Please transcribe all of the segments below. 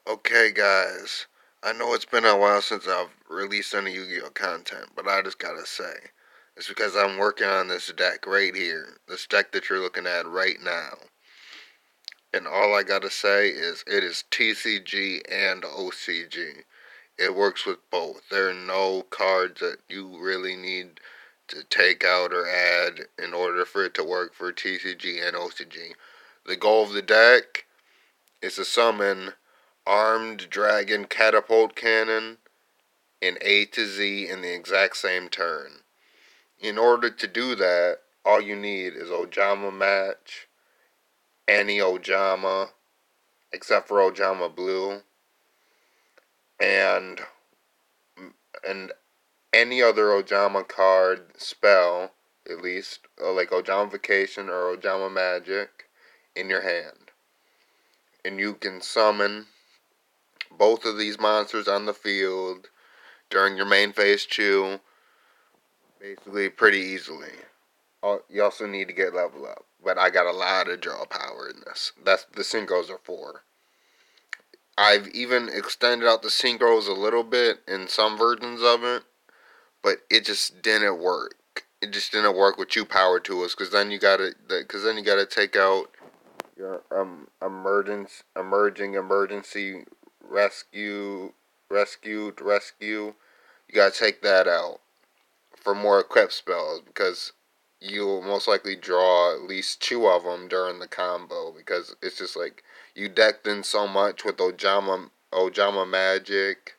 Okay, guys, I know it's been a while since I've released any Yu-Gi-Oh content, but I just gotta say, it's because I'm working on this deck right here, this deck that you're looking at right now. And all I gotta say is it is TCG and OCG. It works with both. There are no cards that you really need to take out or add in order for it to work for TCG and OCG. The goal of the deck is to summon Armed Dragon Catapult Cannon in A to Z in the exact same turn. In order to do that, all you need is Ojama Match, any Ojama, except for Ojama Blue, and and any other Ojama card spell, at least, like Ojama Vacation or Ojama Magic, in your hand. And you can summon both of these monsters on the field during your main phase chew, basically pretty easily. You also need to get level up, but I got a lot of draw power in this. That's the synchros are for. I've even extended out the synchros a little bit in some versions of it, but it just didn't work. It just didn't work with two power tools because then you gotta take out your emergency rescue. You gotta take that out for more equipped spells because you'll most likely draw at least two of them during the combo because it's just like you decked in so much with Ojama Magic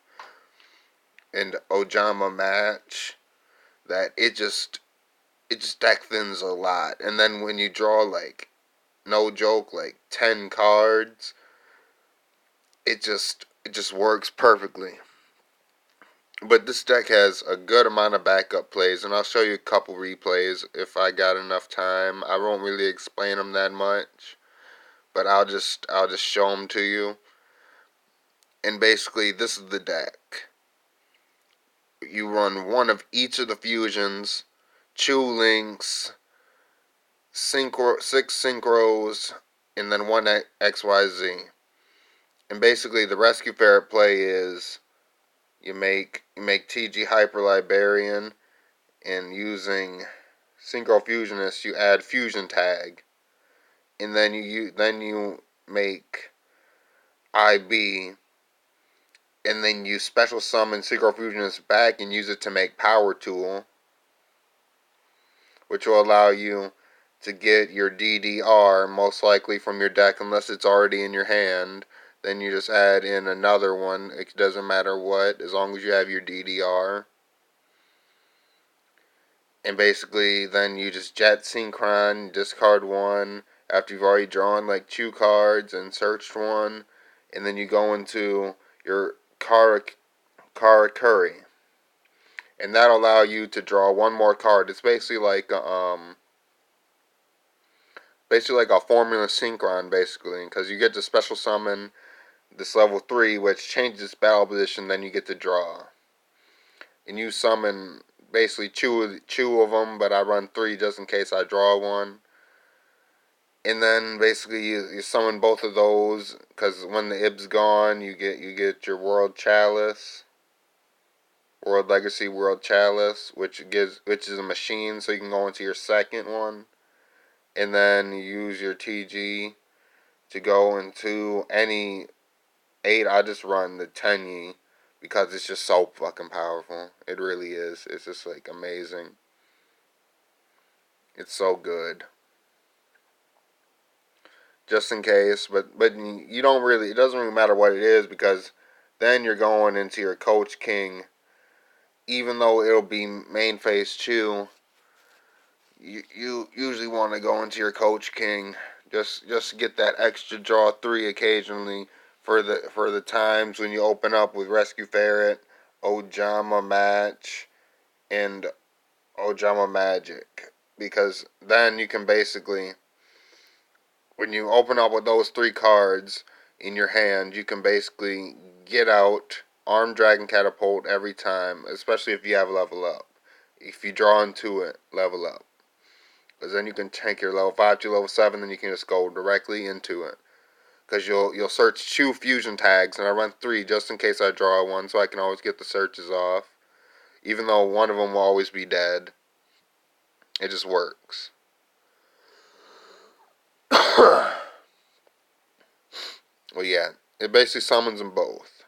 and Ojama Match that it just deck thins a lot. And then when you draw like no joke like 10 cards, it just works perfectly. But this deck has a good amount of backup plays, and I'll show you a couple replays if I got enough time. I won't really explain them that much, but I'll just show them to you. And basically, this is the deck. You run one of each of the fusions, Chew Links, six synchros, and then one XYZ. And basically, the rescue ferret play is you make TG Hyper Librarian, and using Synchro Fusionist, you add Fusion Tag, and then you make IB, and then you special summon Synchro Fusionist back and use it to make Power Tool, which will allow you to get your DDR most likely from your deck unless it's already in your hand. Then you just add in another one. It doesn't matter what, as long as you have your DDR. And basically, then you just jet synchron, discard one after you've already drawn like two cards and searched one, and then you go into your Karakuri, and that'll allow you to draw one more card. It's basically like a formula synchron, basically, because you get to special summon this level 3, which changes battle position. Then you get to draw, and you summon basically two of them, but I run three just in case I draw one. And then basically you summon both of those because when the Ib's gone, you get your World Legacy World Chalice, which is a machine, so you can go into your second one, and then you use your TG to go into any 8. I just run the Tenyi because it's just so fucking powerful. It really is. It's just like amazing. It's so good. Just in case, but you don't really. It doesn't really matter what it is because then you're going into your Coach King. Even though it'll be main phase two, you usually want to go into your Coach King just get that extra draw 3 occasionally for the times when you open up with Rescue Ferret, Ojama Match, and Ojama Magic, because then you can basically, when you open up with those 3 cards in your hand, you can basically get out Armed Dragon Catapult every time, especially if you have level up. If you draw into it, level up. Because then you can tank your level 5 to level 7, then you can just go directly into it. because you'll search 2 fusion tags, and I run 3 just in case I draw one, so I can always get the searches off, even though one of them will always be dead. It just works. Well, yeah, it basically summons them both.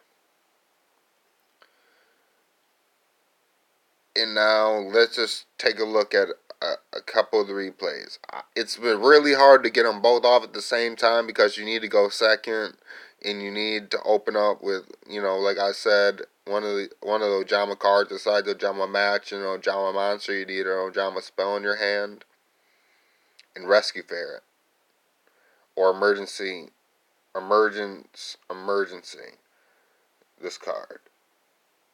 And now let's just take a look at a couple of the replays. It's been really hard to get them both off at the same time because you need to go second, and you need to open up with, like I said, one of the Ojama cards aside the Ojama match and Ojama monster. You need an Ojama spell in your hand, and rescue ferret or emergency. This card,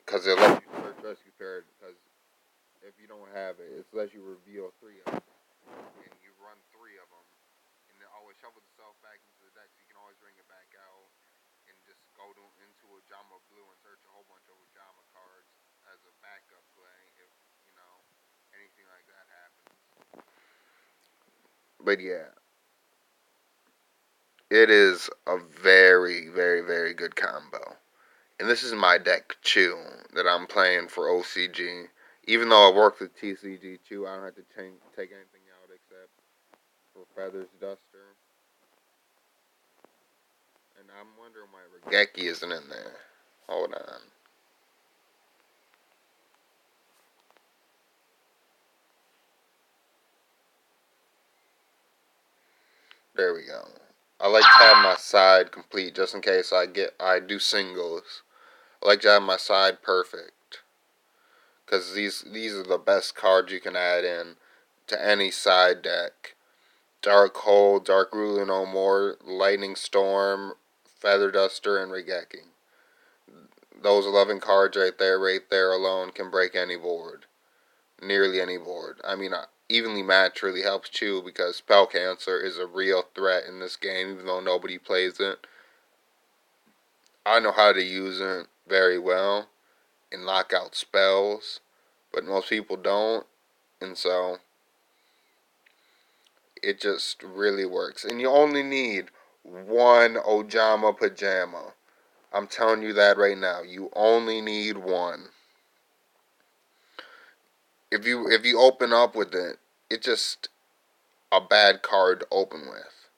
because it lets you search rescue ferret, because if you don't have it, it lets you reveal 3 of them, and you run 3 of them, and it always shuffles itself back into the deck, so you can always bring it back out and just go into Ojama Blue and search a whole bunch of Ojama cards as a backup play if, you know, anything like that happens. But yeah, it is a very, very, very good combo. And this is my deck too that I'm playing for OCG. Even though I work with TCG too, I don't have to take anything out except for Feathers Duster. And I'm wondering why Regeki isn't in there. Hold on. There we go. I like to have my side complete just in case I do singles. I like to have my side perfect, because these are the best cards you can add in to any side deck. Dark Hole, Dark Ruler No More, Lightning Storm, Feather Duster, and Regeki. Those 11 cards right there alone can break any board. Nearly any board. I mean, evenly match really helps too, because Spell Cancer is a real threat in this game, even though nobody plays it. I know how to use it very well and lock out spells, but most people don't, and so it just really works. And you only need one Ojama Pajama. I'm telling you that right now. You only need one. If you open up with it, it's just a bad card to open with,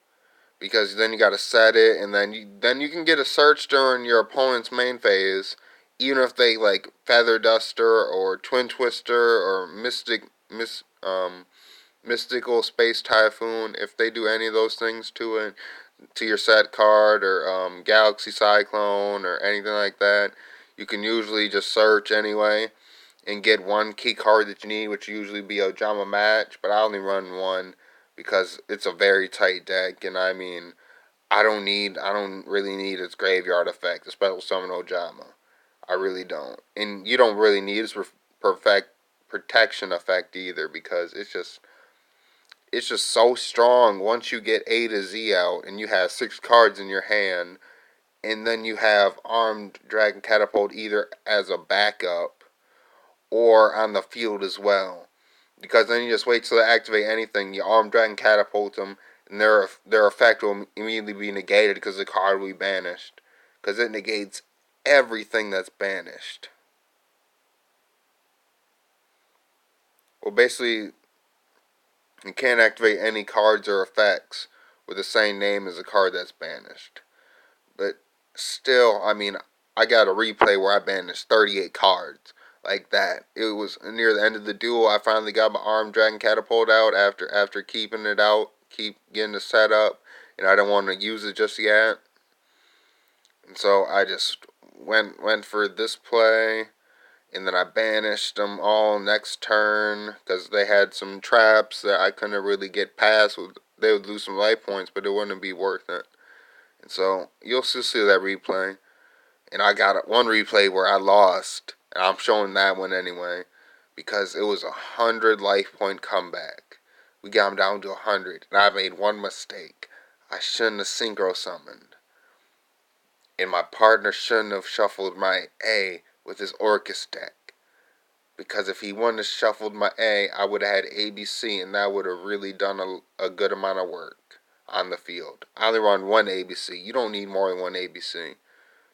because then you got to set it, and then you can get a search during your opponent's main phase, even if they like Feather Duster or Twin Twister or Mystical Space Typhoon. If they do any of those things to it, to your set card, or Galaxy Cyclone or anything like that, you can usually just search anyway and get one key card that you need, which usually be a Ojama match, but I only run one because it's a very tight deck, and I mean, I don't really need its graveyard effect, the special summon Ojama. I really don't. And you don't really need its perfect protection effect either, because it's just so strong once you get A to Z out and you have 6 cards in your hand, and then you have Armed Dragon Catapult either as a backup or on the field as well. Because then you just wait till they activate anything, you Armed Dragon Catapult them, and their effect will immediately be negated because the card will be banished. Because it negates everything that's banished. Well, basically, you can't activate any cards or effects with the same name as a card that's banished. But still, I mean, I got a replay where I banished 38 cards like that. It was near the end of the duel. I finally got my Armed Dragon Catapult out after keeping it out, keep getting it set up, and I didn't want to use it just yet. And so I just went for this play, and then I banished them all next turn because they had some traps that I couldn't really get past. They would lose some life points, but it wouldn't be worth it. And so you'll still see that replay. And I got one replay where I lost, and I'm showing that one anyway, because it was 100 life point comeback. We got him down to 100, and I made one mistake. I shouldn't have synchro summoned, and my partner shouldn't have shuffled my A with his Orcust deck. Because if he wouldn't have shuffled my A, I would have had ABC, and that would have really done a good amount of work. on the field. I only run one ABC. You don't need more than one ABC.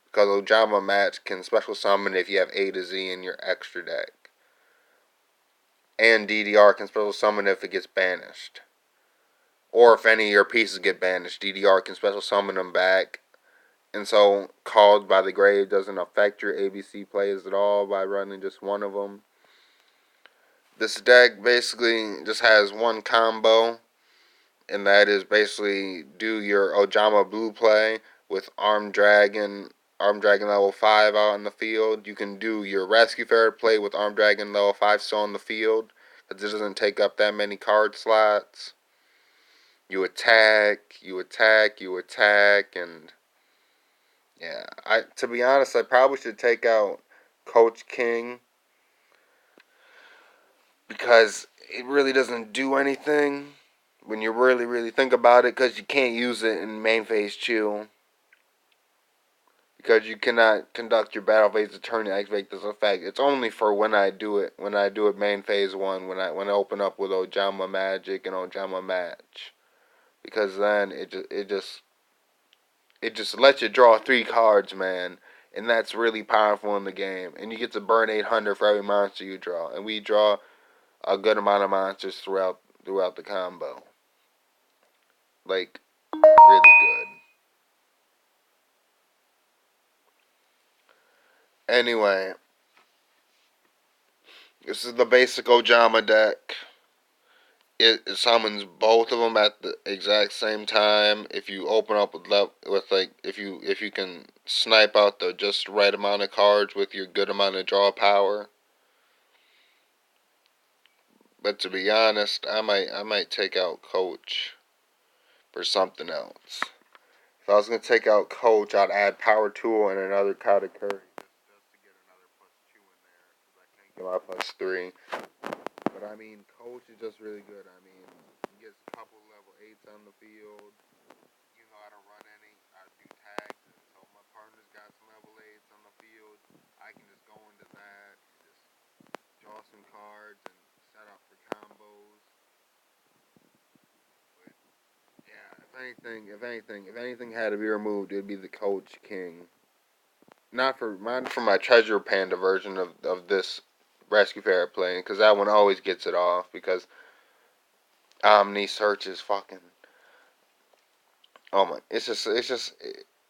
Because Ojama Match can special summon if you have A to Z in your extra deck. And DDR can special summon if it gets banished. Or if any of your pieces get banished, DDR can special summon them back. And so, Called by the Grave doesn't affect your ABC plays at all by running just one of them. This deck basically just has one combo, and that is basically do your Ojama Blue play with Armed Dragon level 5 out in the field. You can do your Rescue Ferret play with Armed Dragon level 5 still in the field, because it doesn't take up that many card slots. You attack, and yeah. To be honest, I probably should take out Coach King, because it really doesn't do anything when you really think about it, because you can't use it in main phase chill. Because you cannot conduct your battle phase to turn to activate this effect. It's only for when I do it main phase 1, when I open up with Ojama Magic and Ojama Match. Because then it just lets you draw 3 cards, man. And that's really powerful in the game. And you get to burn 800 for every monster you draw. And we draw a good amount of monsters throughout the combo. Like, really good. Anyway, this is the basic Ojama deck. It summons both of them at the exact same time. If you open up if you can snipe out the just right amount of cards with your good amount of draw power. But to be honest, I might take out Coach for something else. If I was gonna take out Coach, I'd add Power Tool and another Katakuri just to get another +2 in there, because I can't get my +3. But I mean, Coach is just really good. I mean, he gets a couple level 8s on the field. Even though I don't run any, I do tags. And so my partner's got some level 8s on the field. I can just go into that, just draw some cards and set up for combos. But yeah, if anything had to be removed, it'd be the Coach King. Not for my Treasure Panda version of this Rescue Ferret plane, because that one always gets it off, because Omni searches fucking. Oh my!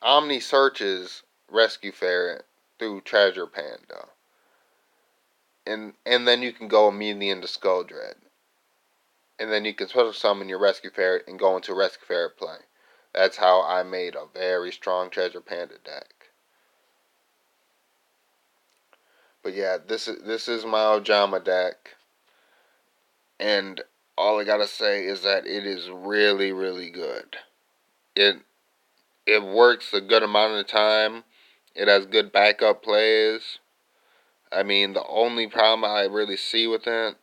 Omni searches Rescue Ferret through Treasure Panda, and then you can go immediately into Skull Dread, and then you can special summon your Rescue Ferret and go into Rescue Ferret play. That's how I made a very strong Treasure Panda deck. But yeah, this is my Ojama deck, and all I gotta say is that it is really good. It it works a good amount of the time. It has good backup plays. I mean, the only problem I really see with it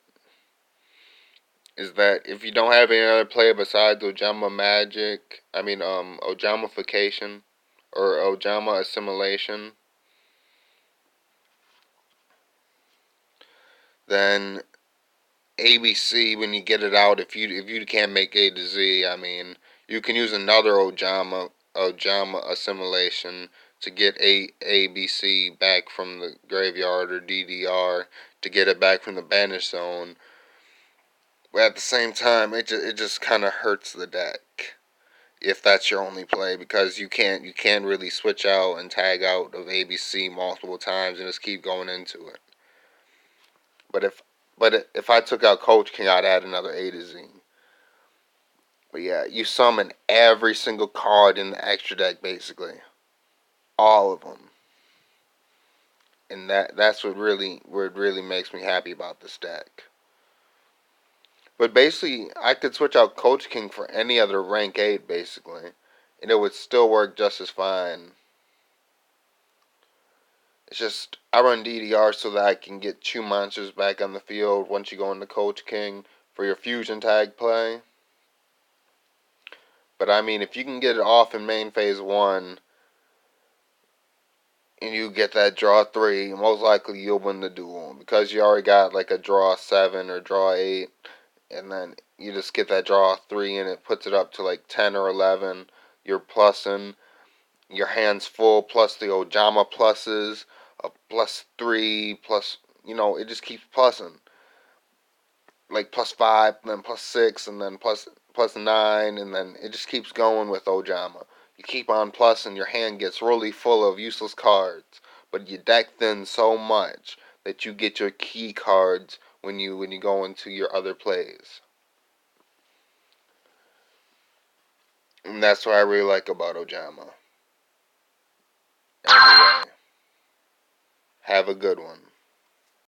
is that if you don't have any other play besides Ojama Magic, Ojamification or Ojama Assimilation, then ABC, when you get it out, if you can't make A to Z, I mean, you can use another Ojama Assimilation to get ABC back from the graveyard, or DDR to get it back from the banish zone. But at the same time, it just kind of hurts the deck if that's your only play, because you can't really switch out and tag out of ABC multiple times and just keep going into it. But if I took out Coach King, I'd add another A to Z. But yeah, you summon every single card in the extra deck, basically, all of them, and that's what really makes me happy about this deck. But basically, I could switch out Coach King for any other rank 8, basically, and it would still work just as fine. It's just, I run DDR so that I can get 2 monsters back on the field once you go into Coach King for your fusion tag play. But I mean, if you can get it off in main phase 1, and you get that draw 3, most likely you'll win the duel, because you already got like a draw 7 or draw 8. and then you just get that draw 3 and it puts it up to like 10 or 11. You're plussing. Your hand's full plus the Ojama pluses, a +3, plus, it just keeps plussing. Like +5, and then +6, and then plus 9, and then it just keeps going with Ojama. You keep on plussing, your hand gets really full of useless cards, but you deck thin so much that you get your key cards when you go into your other plays. And that's what I really like about Ojama. Anyway, have a good one.